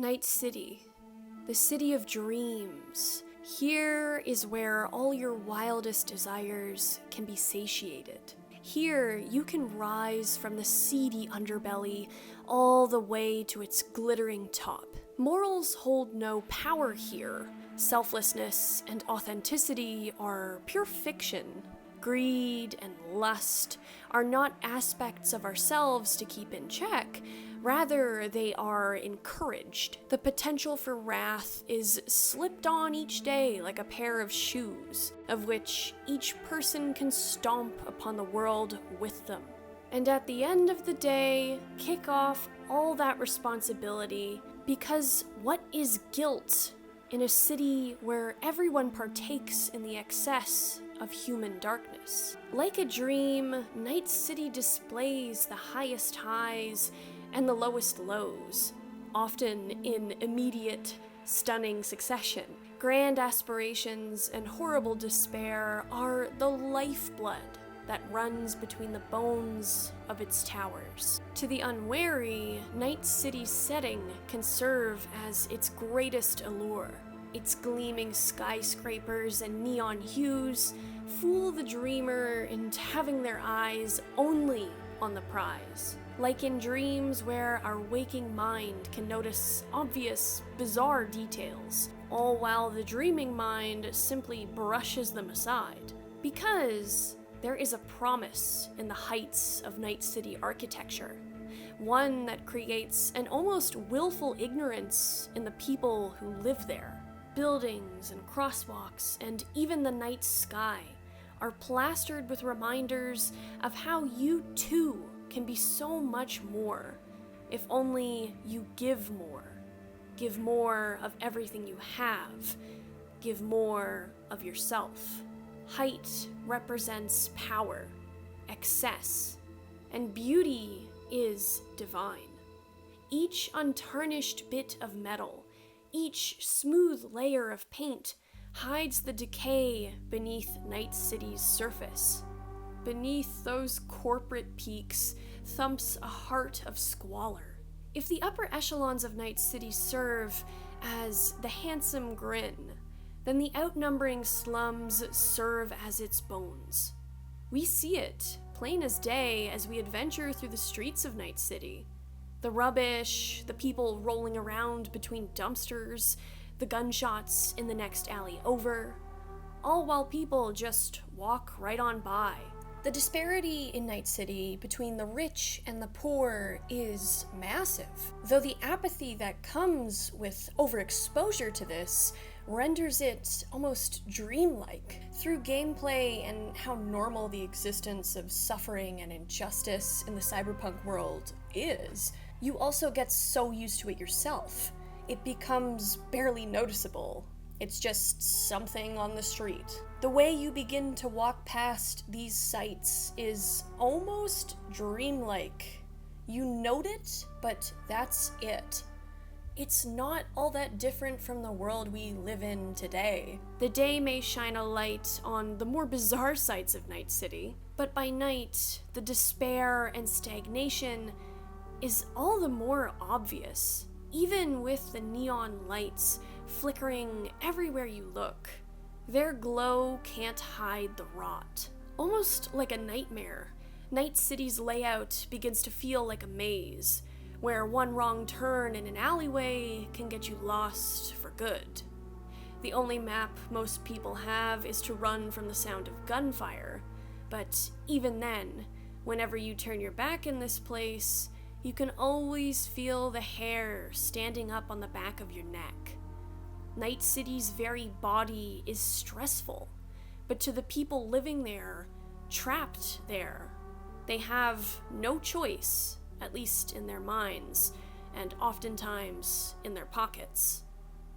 Night City, the city of dreams. Here is where all your wildest desires can be satiated. Here, you can rise from the seedy underbelly all the way to its glittering top. Morals hold no power here. Selflessness and authenticity are pure fiction. Greed and lust are not aspects of ourselves to keep in check. Rather, they are encouraged. The potential for wrath is slipped on each day like a pair of shoes, of which each person can stomp upon the world with them. And at the end of the day, kick off all that responsibility, because what is guilt in a city where everyone partakes in the excess of human darkness? Like a dream, Night City displays the highest highs and the lowest lows, often in immediate, stunning succession. Grand aspirations and horrible despair are the lifeblood that runs between the bones of its towers. To the unwary, Night City's setting can serve as its greatest allure. Its gleaming skyscrapers and neon hues fool the dreamer into having their eyes only on the prize. Like in dreams where our waking mind can notice obvious, bizarre details, all while the dreaming mind simply brushes them aside. Because there is a promise in the heights of Night City architecture, one that creates an almost willful ignorance in the people who live there. Buildings and crosswalks and even the night sky are plastered with reminders of how you too can be so much more, if only you give more. Give more of everything you have. Give more of yourself. Height represents power, excess, and beauty is divine. Each untarnished bit of metal, each smooth layer of paint hides the decay beneath Night City's surface. Beneath those corporate peaks thumps a heart of squalor. If the upper echelons of Night City serve as the handsome grin, then the outnumbering slums serve as its bones. We see it, plain as day, as we adventure through the streets of Night City. The rubbish, the people rolling around between dumpsters, the gunshots in the next alley over, all while people just walk right on by. The disparity in Night City between the rich and the poor is massive, though the apathy that comes with overexposure to this renders it almost dreamlike. Through gameplay and how normal the existence of suffering and injustice in the cyberpunk world is, you also get so used to it yourself. It becomes barely noticeable. It's just something on the street. The way you begin to walk past these sights is almost dreamlike. You note it, but that's it. It's not all that different from the world we live in today. The day may shine a light on the more bizarre sights of Night City, but by night, the despair and stagnation is all the more obvious, even with the neon lights flickering everywhere you look. Their glow can't hide the rot. Almost like a nightmare, Night City's layout begins to feel like a maze, where one wrong turn in an alleyway can get you lost for good. The only map most people have is to run from the sound of gunfire, but even then, whenever you turn your back in this place, you can always feel the hair standing up on the back of your neck. Night City's very body is stressful, but to the people living there, trapped there, they have no choice, at least in their minds, and oftentimes in their pockets,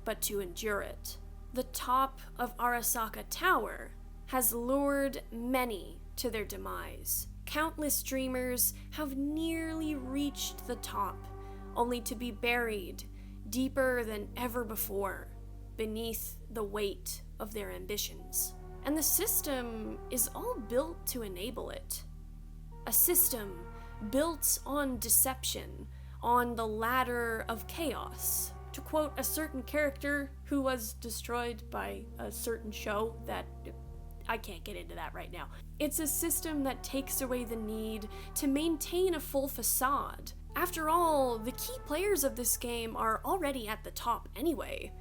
but to endure it. The top of Arasaka Tower has lured many to their demise. Countless dreamers have nearly reached the top, only to be buried deeper than ever before, beneath the weight of their ambitions. And the system is all built to enable it. A system built on deception, on the ladder of chaos. To quote a certain character who was destroyed by a certain show that I can't get into that right now. It's a system that takes away the need to maintain a full facade. After all, the key players of this game are already at the top anyway.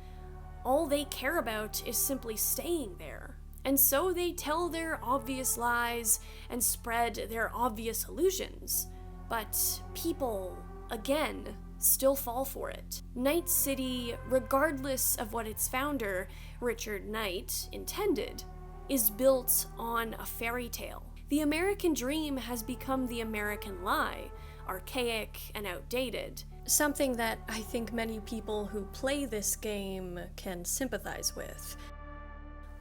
All they care about is simply staying there. And so they tell their obvious lies and spread their obvious illusions. But people, again, still fall for it. Night City, regardless of what its founder, Richard Knight, intended, is built on a fairy tale. The American dream has become the American lie, archaic and outdated, something that I think many people who play this game can sympathize with.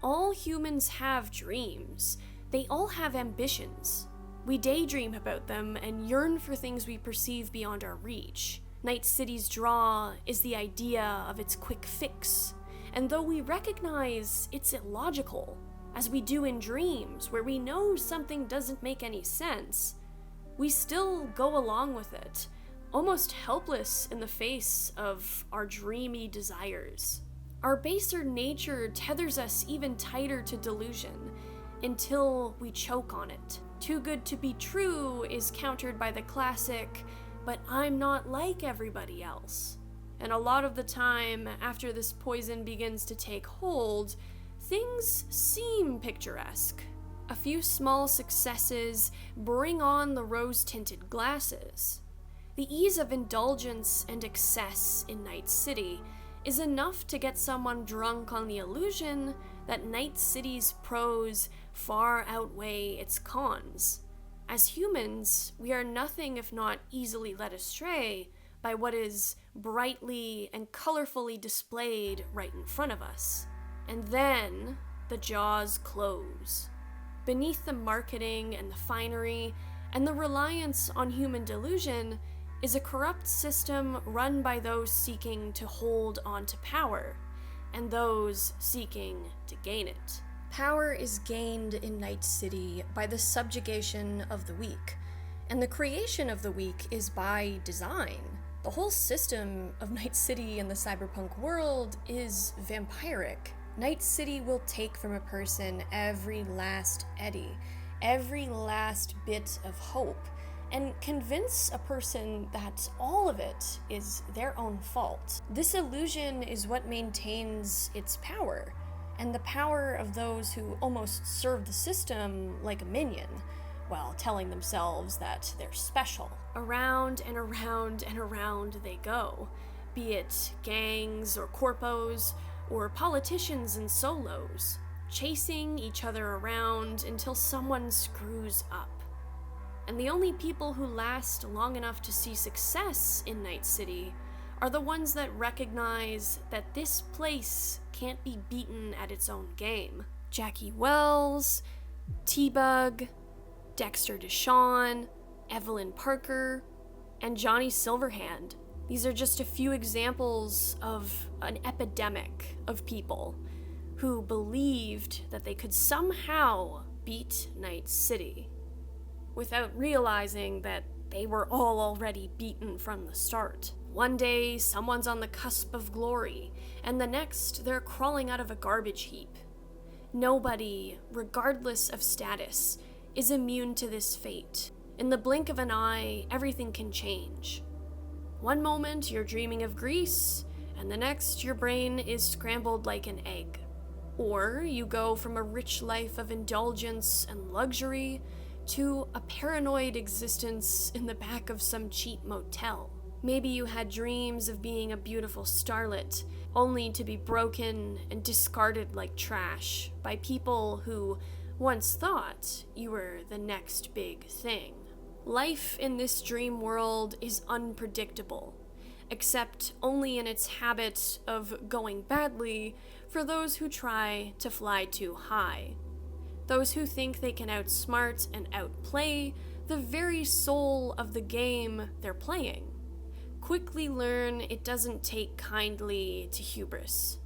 All humans have dreams. They all have ambitions. We daydream about them and yearn for things we perceive beyond our reach. Night City's draw is the idea of its quick fix, and though we recognize it's illogical, as we do in dreams where we know something doesn't make any sense, we still go along with it, almost helpless in the face of our dreamy desires. Our baser nature tethers us even tighter to delusion, until we choke on it. Too good to be true is countered by the classic, "But I'm not like everybody else." And a lot of the time, after this poison begins to take hold, things seem picturesque. A few small successes bring on the rose-tinted glasses. The ease of indulgence and excess in Night City is enough to get someone drunk on the illusion that Night City's pros far outweigh its cons. As humans, we are nothing if not easily led astray by what is brightly and colorfully displayed right in front of us. And then the jaws close. Beneath the marketing and the finery and the reliance on human delusion is a corrupt system run by those seeking to hold on to power, and those seeking to gain it. Power is gained in Night City by the subjugation of the weak, and the creation of the weak is by design. The whole system of Night City in the cyberpunk world is vampiric. Night City will take from a person every last eddy, every last bit of hope, and convince a person that all of it is their own fault. This illusion is what maintains its power, and the power of those who almost serve the system like a minion, while telling themselves that they're special. Around and around and around they go, be it gangs or corpos, or politicians and solos, chasing each other around until someone screws up. And the only people who last long enough to see success in Night City are the ones that recognize that this place can't be beaten at its own game. Jackie Wells, T-Bug, Dexter Deshawn, Evelyn Parker, and Johnny Silverhand. These are just a few examples of an epidemic of people who believed that they could somehow beat Night City, without realizing that they were all already beaten from the start. One day, someone's on the cusp of glory, and the next, they're crawling out of a garbage heap. Nobody, regardless of status, is immune to this fate. In the blink of an eye, everything can change. One moment, you're dreaming of Greece, and the next, your brain is scrambled like an egg. Or you go from a rich life of indulgence and luxury to a paranoid existence in the back of some cheap motel. Maybe you had dreams of being a beautiful starlet, only to be broken and discarded like trash by people who once thought you were the next big thing. Life in this dream world is unpredictable, except only in its habit of going badly for those who try to fly too high. Those who think they can outsmart and outplay the very soul of the game they're playing quickly learn it doesn't take kindly to hubris.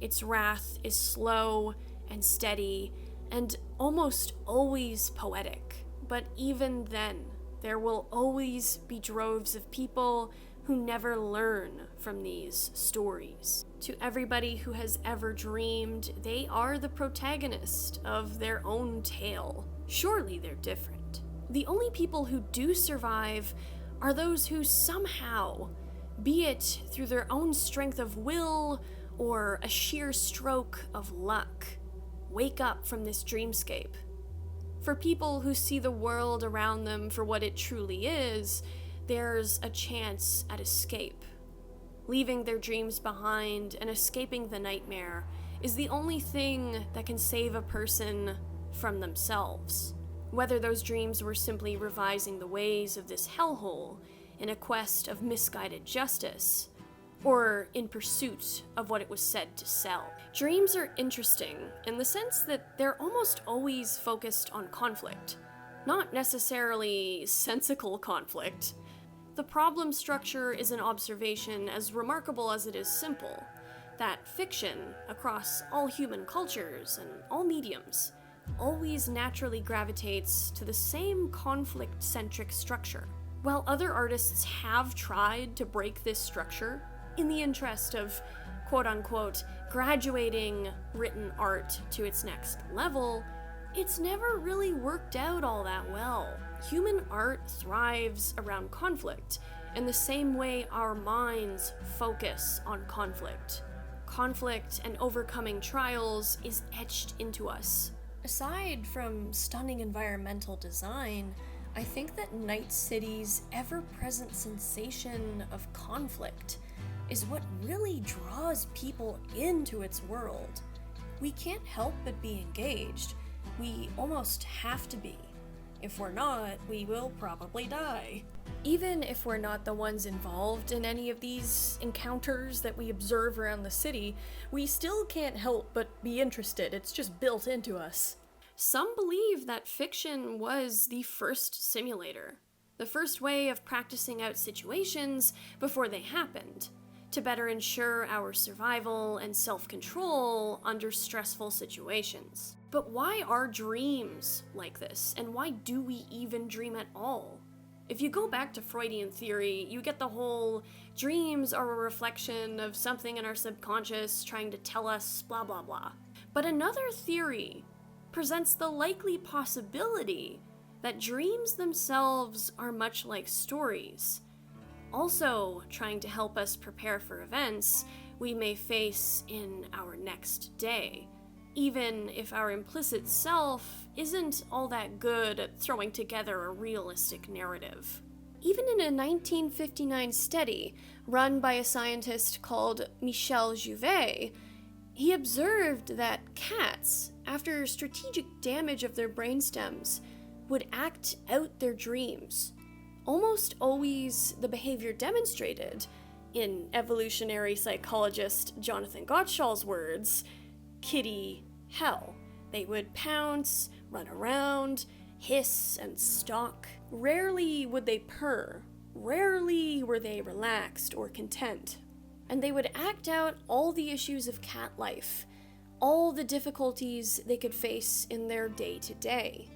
Its wrath is slow and steady and almost always poetic. But even then, there will always be droves of people who never learn from these stories. To everybody who has ever dreamed, they are the protagonist of their own tale. Surely they're different. The only people who do survive are those who somehow, be it through their own strength of will or a sheer stroke of luck, wake up from this dreamscape. For people who see the world around them for what it truly is, there's a chance at escape. Leaving their dreams behind and escaping the nightmare is the only thing that can save a person from themselves. Whether those dreams were simply revising the ways of this hellhole in a quest of misguided justice, or in pursuit of what it was said to sell. Dreams are interesting in the sense that they're almost always focused on conflict, not necessarily sensical conflict. The problem structure is an observation as remarkable as it is simple, that fiction, across all human cultures and all mediums, always naturally gravitates to the same conflict-centric structure. While other artists have tried to break this structure in the interest of, quote-unquote, graduating written art to its next level, it's never really worked out all that well. Human art thrives around conflict, in the same way our minds focus on conflict. Conflict and overcoming trials is etched into us. Aside from stunning environmental design, I think that Night City's ever-present sensation of conflict is what really draws people into its world. We can't help but be engaged. We almost have to be. If we're not, we will probably die. Even if we're not the ones involved in any of these encounters that we observe around the city, we still can't help but be interested. It's just built into us. Some believe that fiction was the first simulator, the first way of practicing out situations before they happened, to better ensure our survival and self-control under stressful situations. But why are dreams like this, and why do we even dream at all? If you go back to Freudian theory, you get the whole dreams are a reflection of something in our subconscious trying to tell us blah blah blah. But another theory presents the likely possibility that dreams themselves are much like stories, also trying to help us prepare for events we may face in our next day, even if our implicit self isn't all that good at throwing together a realistic narrative. Even in a 1959 study run by a scientist called Michel Jouvet, he observed that cats, after strategic damage of their brainstems, would act out their dreams. Almost always the behavior demonstrated, in evolutionary psychologist Jonathan Gottschall's words, kitty hell. They would pounce, run around, hiss, and stalk. Rarely would they purr. Rarely were they relaxed or content. And they would act out all the issues of cat life, all the difficulties they could face in their day-to-day.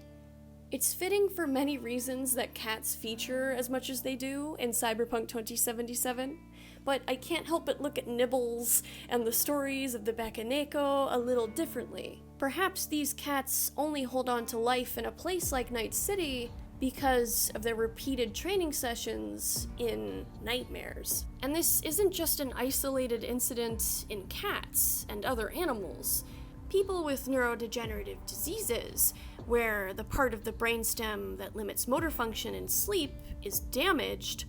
It's fitting for many reasons that cats feature as much as they do in Cyberpunk 2077, but I can't help but look at Nibbles and the stories of the Bakaneko a little differently. Perhaps these cats only hold on to life in a place like Night City because of their repeated training sessions in nightmares. And this isn't just an isolated incident in cats and other animals. People with neurodegenerative diseases, where the part of the brainstem that limits motor function in sleep is damaged,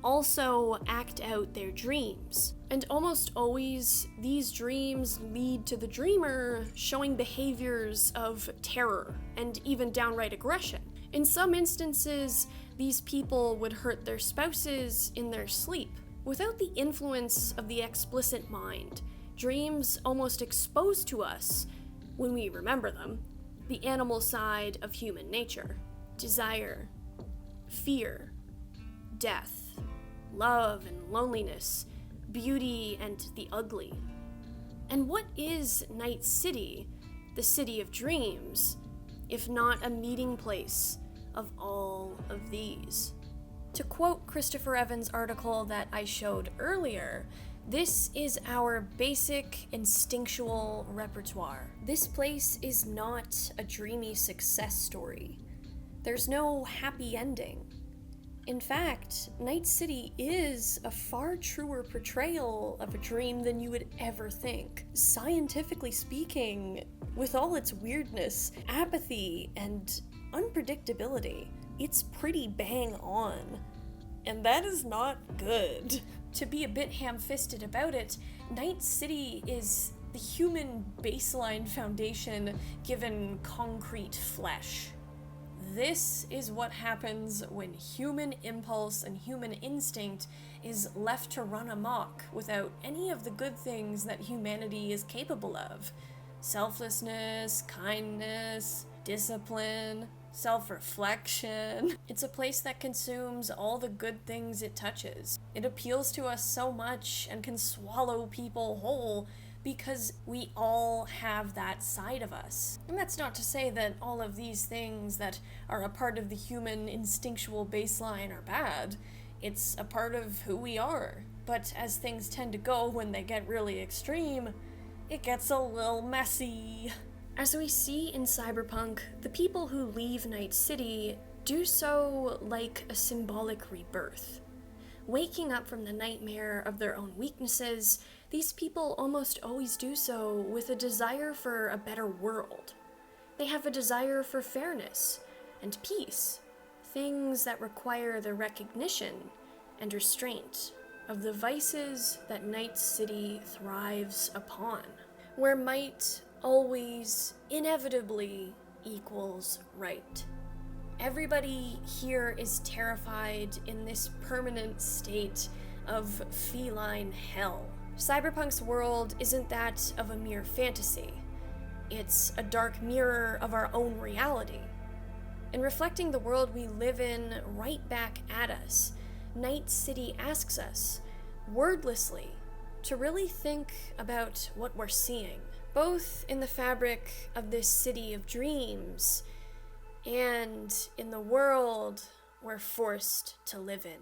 also act out their dreams. And almost always, these dreams lead to the dreamer showing behaviors of terror and even downright aggression. In some instances, these people would hurt their spouses in their sleep. Without the influence of the explicit mind, dreams almost expose to us, when we remember them, the animal side of human nature. Desire, fear, death, love and loneliness, beauty and the ugly. And what is Night City, the city of dreams, if not a meeting place of all of these? To quote Christopher Evans' article that I showed earlier, this is our basic instinctual repertoire. This place is not a dreamy success story. There's no happy ending. In fact, Night City is a far truer portrayal of a dream than you would ever think. Scientifically speaking, with all its weirdness, apathy, and unpredictability, it's pretty bang on. And that is not good. To be a bit ham-fisted about it, Night City is the human baseline foundation given concrete flesh. This is what happens when human impulse and human instinct is left to run amok without any of the good things that humanity is capable of. Selflessness, kindness, discipline, self-reflection. It's a place that consumes all the good things it touches. It appeals to us so much and can swallow people whole because we all have that side of us. And that's not to say that all of these things that are a part of the human instinctual baseline are bad. It's a part of who we are. But as things tend to go when they get really extreme, it gets a little messy. As we see in Cyberpunk, the people who leave Night City do so like a symbolic rebirth. Waking up from the nightmare of their own weaknesses, these people almost always do so with a desire for a better world. They have a desire for fairness and peace, things that require the recognition and restraint of the vices that Night City thrives upon, where might always inevitably equals right. Everybody here is terrified in this permanent state of feline hell. Cyberpunk's world isn't that of a mere fantasy. It's a dark mirror of our own reality. In reflecting the world we live in right back at us, Night City asks us, wordlessly, to really think about what we're seeing, both in the fabric of this city of dreams and in the world we're forced to live in.